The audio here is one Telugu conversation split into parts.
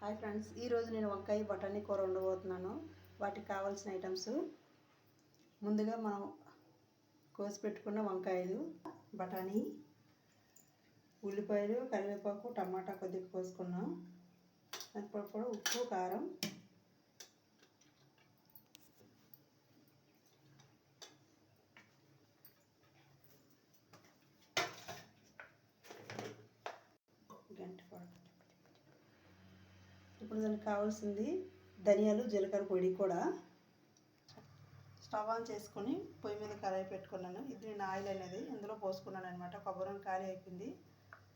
హాయ్ ఫ్రెండ్స్, ఈరోజు నేను వంకాయ బఠానీ కూర వండబోతున్నాను. వాటికి కావాల్సిన ఐటమ్స్ ముందుగా మనం కోసి పెట్టుకున్న వంకాయలు, బఠానీ, ఉల్లిపాయలు, కరివేపాకు, టమాటా కొద్దిగా కోసుకున్నాం. అప్పుడు ఉప్పు, కారం, ఇప్పుడు దానికి కావాల్సింది ధనియాలు, జీలకర్ర పొడి కూడా. స్టవ్ ఆన్ చేసుకొని పొయ్యి మీద కడాయి పెట్టుకున్నాను. ఇది నేను ఆయిల్ అనేది ఇందులో పోసుకున్నాను అనమాట. కొబ్బరి ఖాళీ అయిపోయింది,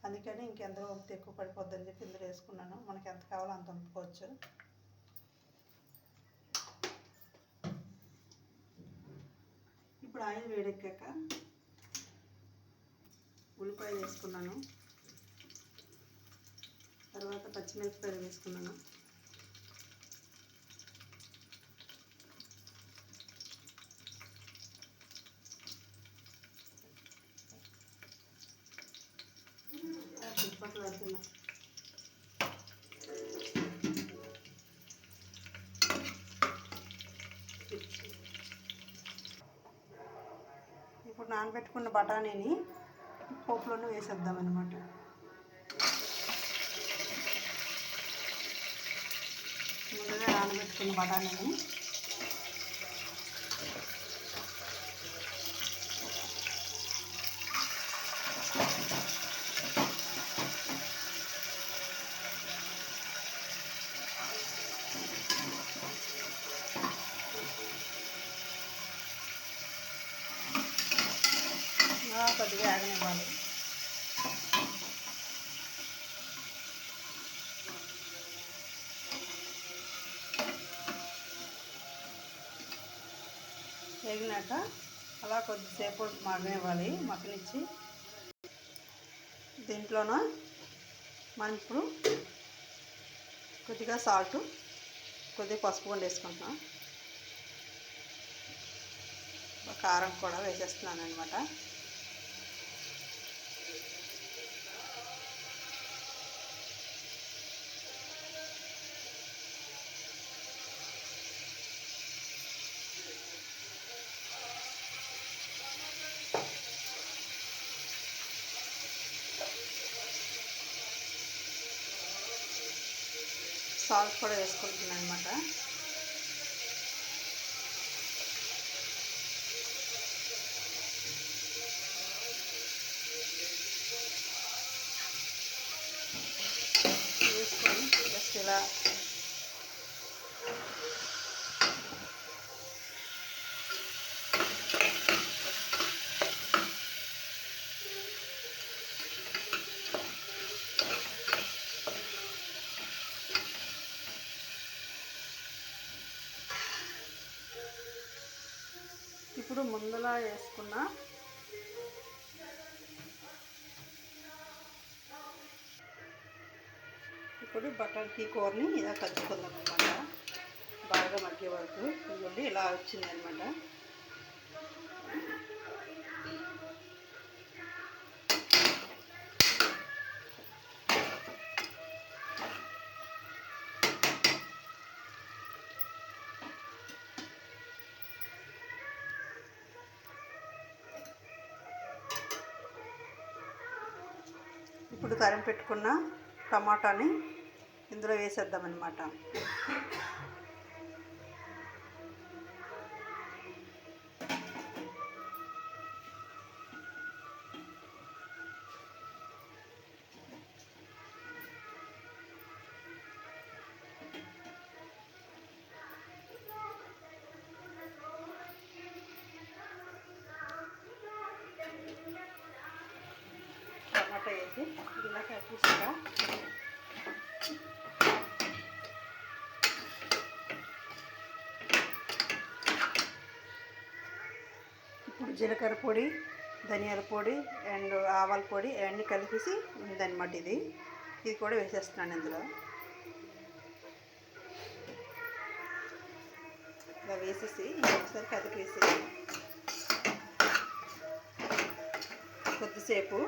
అందుకని ఇంకెందులో ఉప్పు ఎక్కువ పడిపోద్దని చెప్పి ఇందులో వేసుకున్నాను. మనకి ఎంత కావాలో అంత వంపుకోవచ్చు. ఇప్పుడు ఆయిల్ వేడెక్కాక ఉల్లిపాయలు వేసుకున్నాను, తర్వాత పచ్చిమిరపకాయలు వేసుకున్నాను, చుట్టుపక్కల పెడుతున్నా. ఇప్పుడు నానబెట్టుకున్న బఠానీని పోపులోనే వేసేద్దామన్నమాట. ముందుగా నానబెట్టుకున్న బఠానీని కొద్దిగా ఆగనివ్వాలి. వేగినాక అలా కొద్దిసేపు మగ్గనివ్వాలి. మగ్గనిచ్చి దీంట్లోన మనం ఇప్పుడు కొద్దిగా సాల్ట్, కొద్దిగా పసుపు కూడా వేసుకుంటున్నాం. కారం కూడా వేసేస్తున్నాను అనమాట. సాల్ట్ కూడా వేసుకుంటున్నాను అనమాట. వేసుకొని జస్ట్ ఇలా ఇప్పుడు ముందులా వేసుకున్న ఇప్పుడు బఠానీ కూరని ఇలా కలుపుకుందాం అనమాట. బాగా మగ్గే వరకు. ఇదిగోండి ఇలా వచ్చింది అనమాట. ఇప్పుడు తరిగి పెట్టుకున్న టమాటాని ఇందులో వేసేద్దామన్నమాట. టమాటా వేసి ఇలా కట్టిస్తాగా ఇప్పుడు జీలకర్ర పొడి, ధనియాల పొడి అండ్ ఆవాల పొడి అవన్నీ కలిపేసి ఉందన్నమాట. ఇది కూడా వేసేస్తున్నాను ఇందులో. ఇలా వేసేసి ఒకసారి కదిపేసి కొద్దిసేపు